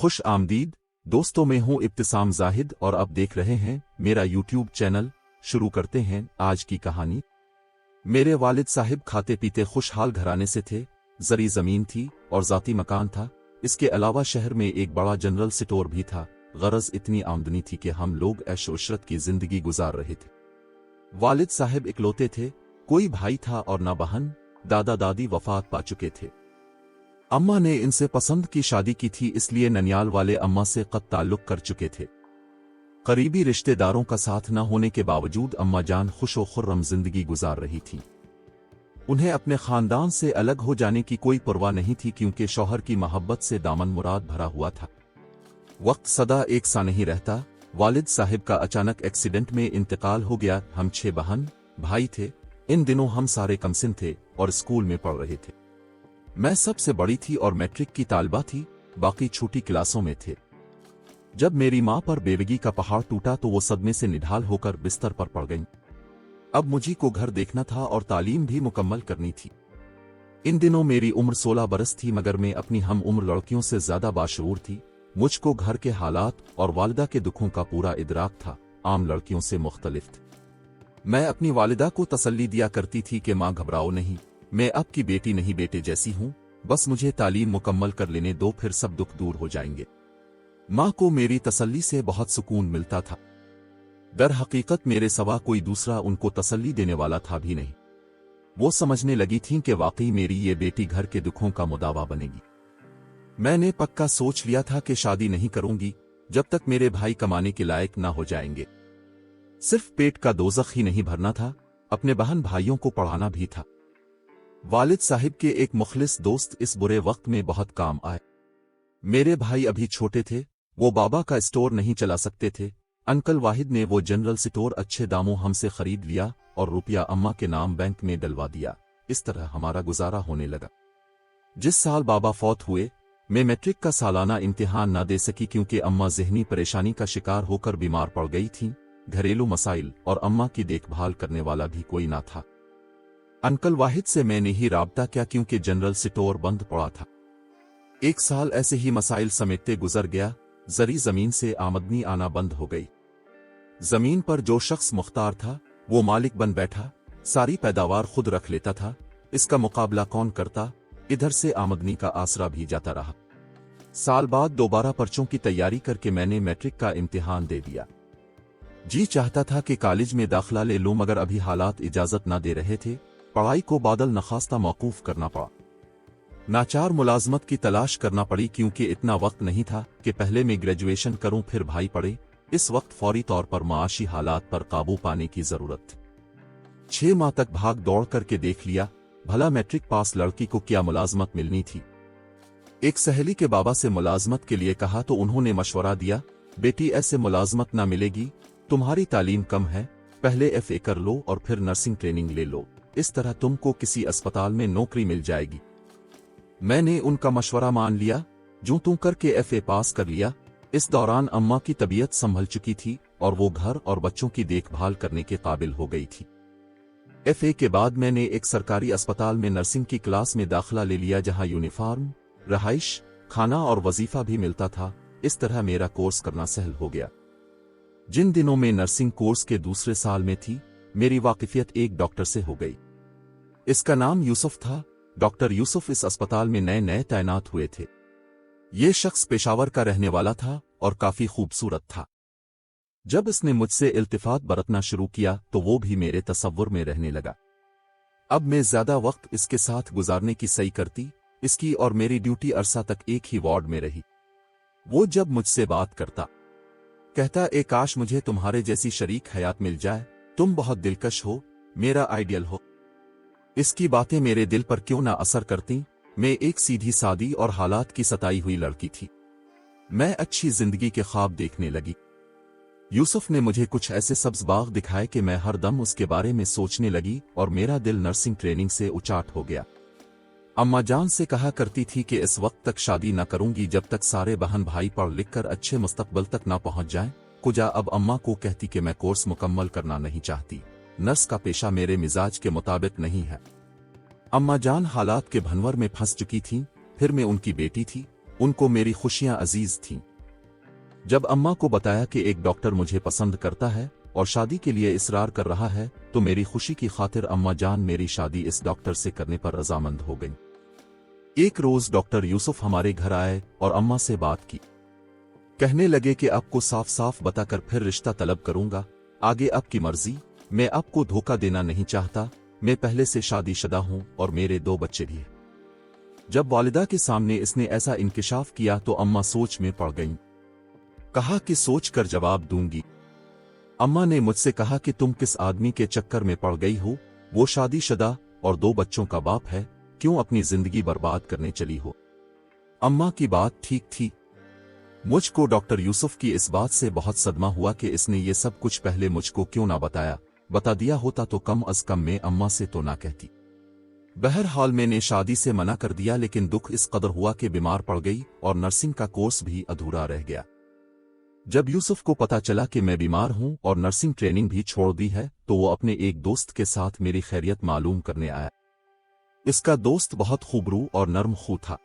खुश आमदीद दोस्तों, मैं हूं इब्तिसाम जाहिद और आप देख रहे हैं मेरा यूट्यूब चैनल। शुरू करते हैं आज की कहानी। मेरे वालिद साहिब खाते पीते खुशहाल घराने से थे। जरी जमीन थी और जाती मकान था। इसके अलावा शहर में एक बड़ा जनरल स्टोर भी था। गरज इतनी आमदनी थी कि हम लोग ऐश-ओ-इशरत की जिंदगी गुजार रहे थे। वालिद साहिब इकलौते थे, कोई भाई था और न बहन। दादा दादी वफात पा चुके थे। अम्मा ने इनसे पसंद की शादी की थी, इसलिए ननियाल वाले अम्मा से कत ताल्लुक कर चुके थे। करीबी रिश्तेदारों का साथ न होने के बावजूद अम्मा जान खुशो खुर्रम जिंदगी गुजार रही थी। उन्हें अपने खानदान से अलग हो जाने की कोई परवाह नहीं थी, क्योंकि शौहर की मोहब्बत से दामन मुराद भरा हुआ था। वक्त सदा एक सा नहीं रहता। वालिद साहिब का अचानक एक्सीडेंट में इंतकाल हो गया। हम 6 बहन भाई थे। इन दिनों हम सारे कमसिन थे और स्कूल में पढ़ रहे थे। मैं सबसे बड़ी थी और मैट्रिक की तालिबा थी, बाकी छोटी क्लासों में थे। जब मेरी मां पर बेवगी का पहाड़ टूटा तो वो सदमे से निढाल होकर बिस्तर पर पड़ गईं। अब मुझी को घर देखना था और तालीम भी मुकम्मल करनी थी। इन दिनों मेरी उम्र 16 बरस थी, मगर मैं अपनी हम उम्र लड़कियों से ज्यादा बाशऊर थी। मुझको घर के हालात और वालिदा के दुखों का पूरा इदराक था। आम लड़कियों से मुख्तलिफ थी। मैं अपनी वालिदा को तसल्ली दिया करती थी कि मां घबराओ नहीं, मैं आपकी बेटी नहीं बेटे जैसी हूं, बस मुझे तालीम मुकम्मल कर लेने दो, फिर सब दुख दूर हो जाएंगे। मां को मेरी तसल्ली से बहुत सुकून मिलता था। दर हकीकत मेरे सवा कोई दूसरा उनको तसल्ली देने वाला था भी नहीं। वो समझने लगी थीं कि वाकई मेरी ये बेटी घर के दुखों का मुदावा बनेगी। मैंने पक्का सोच लिया था कि शादी नहीं करूंगी जब तक मेरे भाई कमाने के लायक ना हो जाएंगे। सिर्फ पेट का दोज़ख ही नहीं भरना था, अपने बहन भाइयों को पढ़ाना भी था। वालिद साहिब के एक मुखलिस दोस्त इस बुरे वक्त में बहुत काम आए। मेरे भाई अभी छोटे थे, वो बाबा का स्टोर नहीं चला सकते थे। अंकल वाहिद ने वो जनरल स्टोर अच्छे दामों हमसे खरीद लिया और रुपया अम्मा के नाम बैंक में डलवा दिया। इस तरह हमारा गुजारा होने लगा। जिस साल बाबा फौत हुए, मैं मैट्रिक का सालाना इम्तिहान ना दे सकी, क्योंकि अम्मा ज़हनी परेशानी का शिकार होकर बीमार पड़ गई थीं। घरेलू मसाइल और अम्मा की देखभाल करने वाला भी कोई ना था। अंकल वाहिद से मैंने ही राब्ता किया, क्योंकि जनरल स्टोर बंद पड़ा था। 1 साल ऐसे ही मसाइल समेटते गुजर गया। जरी जमीन से आमदनी आना बंद हो गई। जमीन पर जो शख्स मुख्तार था वो मालिक बन बैठा, सारी पैदावार खुद रख लेता था। इसका मुकाबला कौन करता? इधर से आमदनी का आसरा भी जाता रहा। साल बाद दोबारा पर्चों की तैयारी करके मैंने मैट्रिक का इम्तिहान दे दिया। जी चाहता था कि कॉलेज में दाखिला ले लूं, मगर अभी हालात इजाजत ना दे रहे थे। पढ़ाई को बादल नखास्ता मौकूफ करना पड़ा। नाचार मुलाजमत की तलाश करना पड़ी, क्योंकि इतना वक्त नहीं था कि पहले मैं ग्रेजुएशन करूं फिर भाई पढ़े। इस वक्त फौरी तौर पर माशी हालात पर काबू पाने की जरूरत थी। 6 माह तक भाग दौड़ करके देख लिया, भला मैट्रिक पास लड़की को क्या मुलाजमत मिलनी थी। एक सहेली के बाबा से मुलाजमत के लिए कहा तो उन्होंने मशवरा दिया, बेटी ऐसे मुलाजमत ना मिलेगी, तुम्हारी तालीम कम है, पहले FA कर लो और फिर नर्सिंग ट्रेनिंग ले लो, इस तरह तुमको किसी अस्पताल में नौकरी मिल जाएगी। मैंने उनका मशवरा मान लिया, जूं तू करके FA पास कर लिया। इस दौरान अम्मा की तबीयत संभल चुकी थी और वो घर और बच्चों की देखभाल करने के काबिल हो गई थी। FA के बाद मैंने एक सरकारी अस्पताल में नर्सिंग की क्लास में दाखिला ले लिया, जहां यूनिफॉर्म, रहाइश, खाना और वजीफा भी मिलता था। इस तरह मेरा कोर्स करना सहल हो गया। जिन दिनों में नर्सिंग कोर्स के दूसरे साल में थी, मेरी वाकिफियत एक डॉक्टर से हो गई। इसका नाम यूसुफ था। डॉक्टर यूसुफ इस अस्पताल में नए नए तैनात हुए थे। ये शख्स पेशावर का रहने वाला था और काफी खूबसूरत था। जब इसने मुझसे इल्तिफात बरतना शुरू किया तो वो भी मेरे तसव्वुर में रहने लगा। अब मैं ज्यादा वक्त इसके साथ गुजारने की सही करती। इसकी और मेरी ड्यूटी अरसा तक एक ही वार्ड में रही। वो जब मुझसे बात करता, कहता, ए काश मुझे तुम्हारे जैसी शरीक हयात मिल जाए, तुम बहुत दिलकश हो, मेरा आइडियल हो। इसकी बातें मेरे दिल पर क्यों ना असर करती। मैं एक सीधी सादी और हालात की सताई हुई लड़की थी। मैं अच्छी जिंदगी के ख्वाब देखने लगी। यूसुफ ने मुझे कुछ ऐसे सब्ज बाग दिखाए कि मैं हर दम उसके बारे में सोचने लगी और मेरा दिल नर्सिंग ट्रेनिंग से उचाट हो गया। अम्मा जान से कहा करती थी कि इस वक्त तक शादी न करूंगी जब तक सारे बहन भाई पढ़ लिख कर अच्छे मुस्तकबल तक ना पहुंच जाएं। कुजा अब अम्मा को कहती कि मैं कोर्स मुकम्मल करना नहीं चाहती, नर्स का पेशा मेरे मिजाज के मुताबिक नहीं है। अम्मा जान हालात के भंवर में फंस चुकी थीं। फिर मैं उनकी बेटी थी, उनको मेरी खुशियां अजीज थीं। जब अम्मा को बताया कि एक डॉक्टर मुझे पसंद करता है और शादी के लिए इसरार कर रहा है, तो मेरी खुशी की खातिर अम्मा जान मेरी शादी इस डॉक्टर से करने पर रजामंद हो गई। एक रोज डॉक्टर यूसुफ हमारे घर आए और अम्मा से बात की। कहने लगे कि आपको साफ साफ बताकर फिर रिश्ता तलब करूंगा, आगे आपकी मर्जी। मैं आपको धोखा देना नहीं चाहता, मैं पहले से शादीशुदा हूं और मेरे 2 बच्चे भी हैं। जब वालिदा के सामने इसने ऐसा इंकिशाफ किया तो अम्मा सोच में पड़ गईं। कहा कि सोच कर जवाब दूंगी। अम्मा ने मुझसे कहा कि तुम किस आदमी के चक्कर में पड़ गई हो, वो शादीशुदा और 2 बच्चों का बाप है, क्यों अपनी जिंदगी बर्बाद करने चली हो। अम्मा की बात ठीक थी। मुझको डॉक्टर यूसुफ की इस बात से बहुत सदमा हुआ कि इसने ये सब कुछ पहले मुझको क्यों ना बताया। बता दिया होता तो कम अज कम मैं अम्मा से तो ना कहती। बहरहाल मैंने शादी से मना कर दिया, लेकिन दुख इस कदर हुआ कि बीमार पड़ गई और नर्सिंग का कोर्स भी अधूरा रह गया। जब यूसुफ को पता चला कि मैं बीमार हूं और नर्सिंग ट्रेनिंग भी छोड़ दी है, तो वो अपने एक दोस्त के साथ मेरी खैरियत मालूम करने आया। इसका दोस्त बहुत खूबरू और नर्म खू था।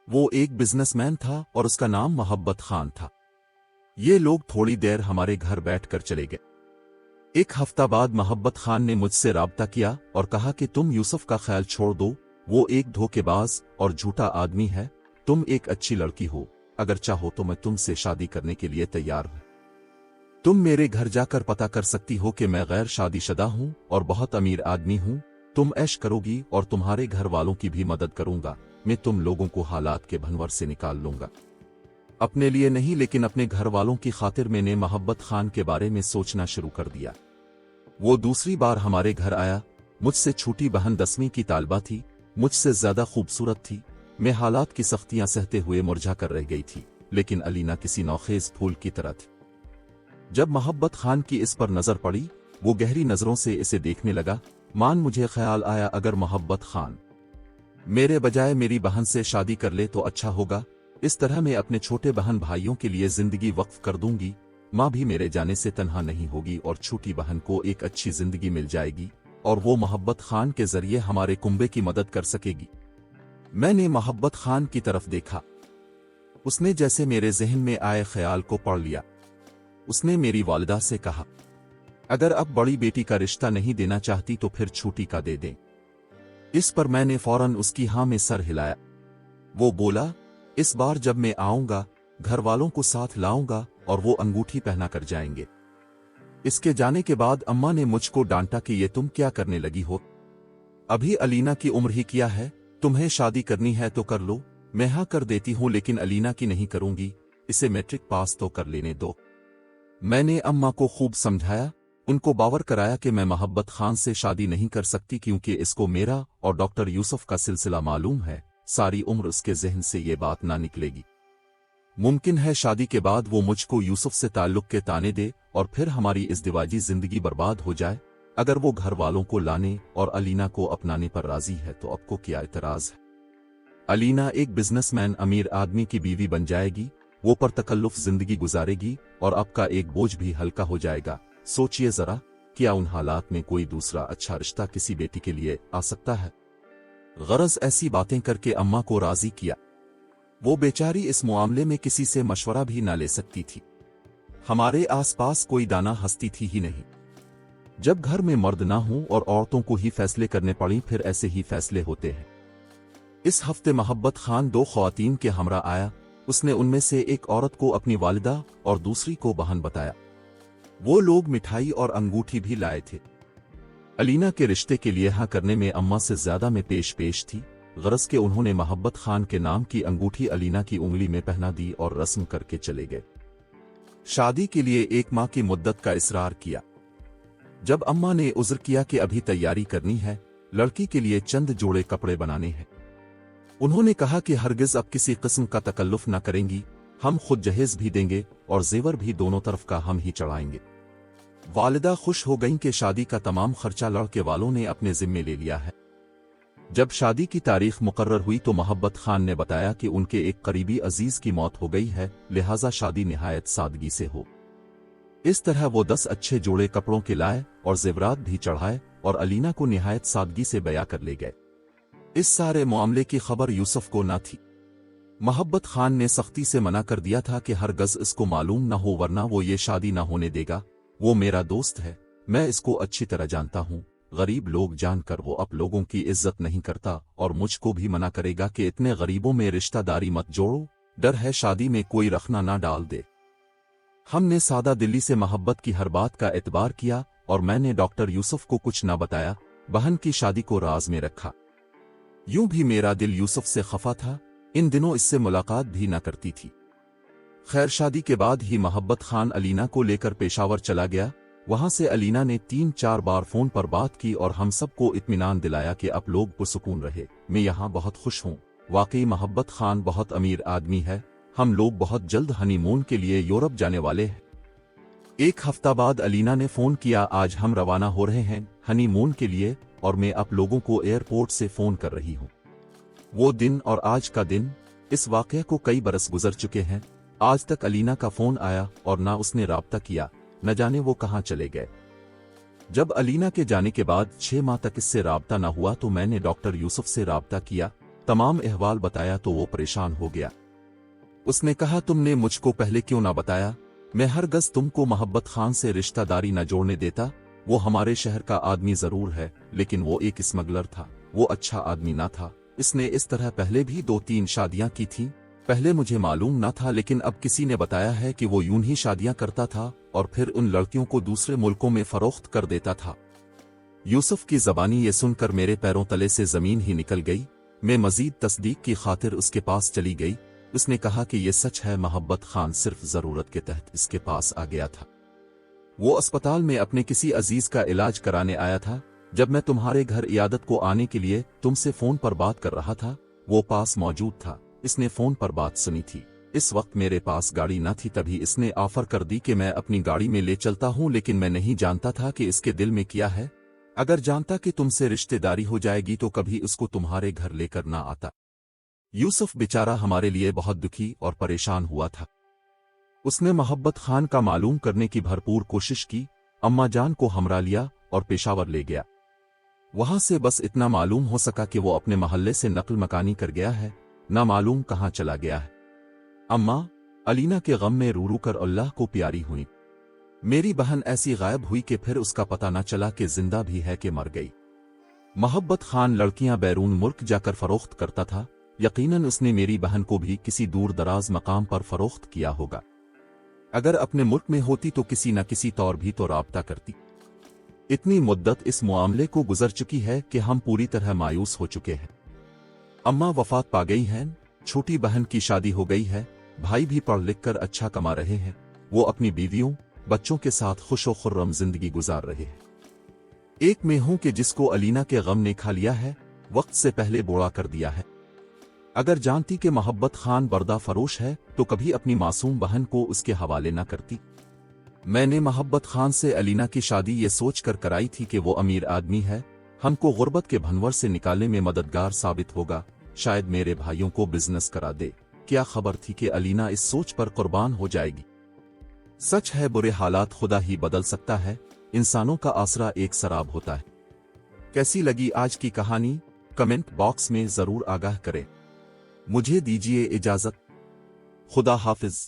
वो एक बिजनेसमैन था और उसका नाम मोहब्बत खान था। ये लोग थोड़ी देर हमारे घर बैठकर चले गए। एक हफ्ता बाद मोहब्बत खान ने मुझसे राब्ता किया और कहा कि तुम यूसुफ का ख्याल छोड़ दो, वो एक धोखेबाज और झूठा आदमी है। तुम एक अच्छी लड़की हो, अगर चाहो तो मैं तुमसे शादी करने के लिए तैयार हूं। तुम मेरे घर जाकर पता कर सकती हो कि मैं गैर शादीशुदा हूं और बहुत अमीर आदमी हूं। तुम ऐश करोगी और तुम्हारे घर वालों की भी मदद करूंगा। मैं तुम लोगों को हालात के भंवर से निकाल लूंगा। अपने लिए नहीं, लेकिन अपने घर वालों की खातिर मैंने मोहब्बत खान के बारे में सोचना शुरू कर दिया। वो दूसरी बार हमारे घर आया। मुझसे छोटी बहन 10वीं की तालिबा थी, मुझसे ज्यादा खूबसूरत थी। मैं हालात की सख्तियां सहते हुए मुरझा कर रह गई थी, लेकिन अलीना किसी नौखेज फूल की तरह थी। जब मोहब्बत खान की इस पर नजर पड़ी, वो गहरी नजरों से इसे देखने लगा। मुझे ख्याल आया, अगर मोहब्बत खान मेरे बजाय मेरी बहन से शादी कर ले तो अच्छा होगा। इस तरह मैं अपने छोटे बहन भाइयों के लिए जिंदगी वक्फ कर दूंगी। माँ भी मेरे जाने से तन्हा नहीं होगी और छोटी बहन को एक अच्छी जिंदगी मिल जाएगी और वो मोहब्बत खान के जरिए हमारे कुंबे की मदद कर सकेगी। मैंने मोहब्बत खान की तरफ देखा। उसने जैसे मेरे जहन में आए ख्याल को पढ़ लिया। उसने मेरी वालिदा से कहा, अगर अब बड़ी बेटी का रिश्ता नहीं देना चाहती तो फिर छोटी का दे दें। इस पर मैंने फौरन उसकी हाँ में सर हिलाया। वो बोला, इस बार जब मैं आऊंगा घर वालों को साथ लाऊंगा और वो अंगूठी पहना कर जाएंगे। इसके जाने के बाद अम्मा ने मुझको डांटा कि ये तुम क्या करने लगी हो, अभी अलीना की उम्र ही क्या है, तुम्हें शादी करनी है तो कर लो। मैं हाँ कर देती हूं, लेकिन अलीना की नहीं करूंगी, इसे मैट्रिक पास तो कर लेने दो। मैंने अम्मा को खूब समझाया, उनको बावर कराया कि मैं मोहब्बत खान से शादी नहीं कर सकती, क्योंकि इसको मेरा और डॉक्टर यूसुफ का सिलसिला मालूम है। सारी उम्र उसके जहन से ये बात ना निकलेगी। मुमकिन है शादी के बाद वो मुझको यूसुफ से ताल्लुक के ताने दे और फिर हमारी इज़्दिवाजी जिंदगी बर्बाद हो जाए। अगर वो घर वालों को लाने और अलीना को अपनाने पर राजी है तो आपको क्या एतराज है। अलीना एक बिजनेसमैन अमीर आदमी की बीवी बन जाएगी, वो पर तकल्लुफ जिंदगी गुजारेगी और आपका एक बोझ भी हल्का हो जाएगा। सोचिए जरा, क्या उन हालात में कोई दूसरा अच्छा रिश्ता किसी बेटी के लिए आ सकता है। गरज ऐसी बातें करके अम्मा को राजी किया। वो बेचारी इस मामले में किसी से मशवरा भी ना ले सकती थी। हमारे आसपास कोई दाना हस्ती थी ही नहीं। जब घर में मर्द ना हो और औरतों को ही फैसले करने पड़ी, फिर ऐसे ही फैसले होते हैं। इस हफ्ते मोहब्बत खान 2 ख्वातीन के हमरा आया। उसने उनमें से एक औरत को अपनी वालिदा और दूसरी को बहन बताया। वो लोग मिठाई और अंगूठी भी लाए थे। अलीना के रिश्ते के लिए हाँ करने में अम्मा से ज्यादा मैं पेश थी। गरज के उन्होंने मोहब्बत खान के नाम की अंगूठी अलीना की उंगली में पहना दी और रस्म करके चले गए। शादी के लिए 1 माह की मुद्दत का इसरार किया। जब अम्मा ने उज़्र किया कि अभी तैयारी करनी है, लड़की के लिए चंद जोड़े कपड़े बनाने हैं, उन्होंने कहा कि हरगिज अब किसी किस्म का तकल्लुफ न करेंगी, हम खुद जहेज भी देंगे और जेवर भी दोनों तरफ का हम ही चढ़ाएंगे। वालिदा खुश हो गईं कि शादी का तमाम खर्चा लड़के वालों ने अपने जिम्मे ले लिया है। जब शादी की तारीख मुकर्रर हुई तो मोहब्बत खान ने बताया कि उनके एक करीबी अजीज की मौत हो गई है, लिहाजा शादी निहायत सादगी से हो। इस तरह वो 10 अच्छे जोड़े कपड़ों के लाए और जेवरात भी चढ़ाए और अलीना को निहायत सादगी से बया कर ले गए। इस सारे मामले की खबर यूसुफ को न थी। मोहब्बत खान ने सख्ती से मना कर दिया था कि हरगज इसको मालूम न हो वरना वो ये शादी न होने देगा। वो मेरा दोस्त है, मैं इसको अच्छी तरह जानता हूँ। गरीब लोग जानकर वो आप लोगों की इज्जत नहीं करता और मुझको भी मना करेगा कि इतने गरीबों में रिश्तेदारी मत जोड़ो, डर है शादी में कोई रखना ना डाल दे। हमने सादा दिल्ली से मोहब्बत की हर बात का एतबार किया और मैंने डॉक्टर यूसुफ को कुछ ना बताया, बहन की शादी को राज में रखा। यूं भी मेरा दिल यूसुफ से खफा था, इन दिनों इससे मुलाकात भी न करती थी। खैर शादी के बाद ही मोहब्बत खान अलीना को लेकर पेशावर चला गया। वहां से अलीना ने 3-4 बार फोन पर बात की और हम सबको इत्मीनान दिलाया कि आप लोग पुरसुकून रहे, मैं यहाँ बहुत खुश हूँ। वाकई मोहब्बत खान बहुत अमीर आदमी है। हम लोग बहुत जल्द हनीमून के लिए यूरोप जाने वाले हैं। एक हफ्ता बाद अलीना ने फोन किया, आज हम रवाना हो रहे हैं हनीमून के लिए और मैं आप लोगों को एयरपोर्ट से फोन कर रही हूँ। वो दिन और आज का दिन, इस वाकये को कई बरस गुजर चुके हैं। आज तक अलीना का फोन आया और ना उसने राब्ता किया, न जाने वो कहाँ चले गए। जब अलीना के जाने के बाद 6 माह तक इससे राब्ता न हुआ तो मैंने डॉक्टर यूसुफ से राब्ता किया, तमाम अहवाल बताया तो वो परेशान हो गया। उसने कहा तुमने मुझको पहले क्यों ना बताया, मैं हरगज तुमको मोहब्बत खान से रिश्तेदारी न जोड़ने देता। वो हमारे शहर का आदमी जरूर है लेकिन वो एक स्मगलर था, वो अच्छा आदमी ना था। इसने इस तरह पहले भी 2-3 शादियां की थीं। पहले मुझे मालूम न था लेकिन अब किसी ने बताया है कि वो यूं ही शादियां करता था और फिर उन लड़कियों को दूसरे मुल्कों में फरोख्त कर देता था। यूसुफ की ज़बानी ये सुनकर मेरे पैरों तले से जमीन ही निकल गई। मैं मजीद तस्दीक की खातिर उसके पास चली गई। उसने कहा कि ये सच है, मोहब्बत खान सिर्फ जरूरत के तहत इसके पास आ गया था। वो अस्पताल में अपने किसी अजीज का इलाज कराने आया था। जब मैं तुम्हारे घर इयादत को आने के लिए तुमसे फोन पर बात कर रहा था, वो पास मौजूद था। इसने फोन पर बात सुनी थी। इस वक्त मेरे पास गाड़ी न थी, तभी इसने ऑफर कर दी कि मैं अपनी गाड़ी में ले चलता हूं, लेकिन मैं नहीं जानता था कि इसके दिल में क्या है। अगर जानता कि तुमसे रिश्तेदारी हो जाएगी तो कभी उसको तुम्हारे घर लेकर ना आता। यूसुफ बेचारा हमारे लिए बहुत दुखी और परेशान हुआ था। उसने मोहब्बत खान का मालूम करने की भरपूर कोशिश की। अम्मा जान को हमरा लिया और पेशावर ले गया। वहां से बस इतना मालूम हो सका कि वो अपने मोहल्ले से नकल मकानी कर गया है, ना मालूम कहां चला गया है। अम्मा अलीना के गम में रू रू कर अल्लाह को प्यारी हुई। मेरी बहन ऐसी गायब हुई कि फिर उसका पता न चला कि जिंदा भी है कि मर गई। मोहब्बत खान लड़कियां बैरून मुल्क जाकर फरोख्त करता था। यकीनन उसने मेरी बहन को भी किसी दूर दराज मकाम पर फरोख्त किया होगा। अगर अपने मुल्क में होती तो किसी न किसी तौर भी तो राब्ता करती। इतनी मुद्दत इस मामले को गुजर चुकी है कि हम पूरी तरह मायूस हो चुके हैं। अम्मा वफात पा गई हैं, छोटी बहन की शादी हो गई है, भाई भी पढ़ लिख कर अच्छा कमा रहे हैं। वो अपनी बीवियों बच्चों के साथ खुशो खुर्रम जिंदगी गुजार रहे हैं। एक मैं हूं कि जिसको अलीना के गम ने खा लिया है, वक्त से पहले बोड़ा कर दिया है। अगर जानती कि मोहब्बत खान बर्दा फरोश है तो कभी अपनी मासूम बहन को उसके हवाले न करती। मैंने मोहब्बत खान से अलीना की शादी ये सोच कर कराई थी कि वो अमीर आदमी है, हमको गुर्बत के भंवर से निकालने में मददगार साबित होगा, शायद मेरे भाइयों को बिजनेस करा दे। क्या खबर थी कि अलीना इस सोच पर कुर्बान हो जाएगी। सच है, बुरे हालात खुदा ही बदल सकता है, इंसानों का आसरा एक शराब होता है। कैसी लगी आज की कहानी, कमेंट बॉक्स में जरूर आगाह करें। मुझे दीजिए इजाजत। खुदा हाफिज।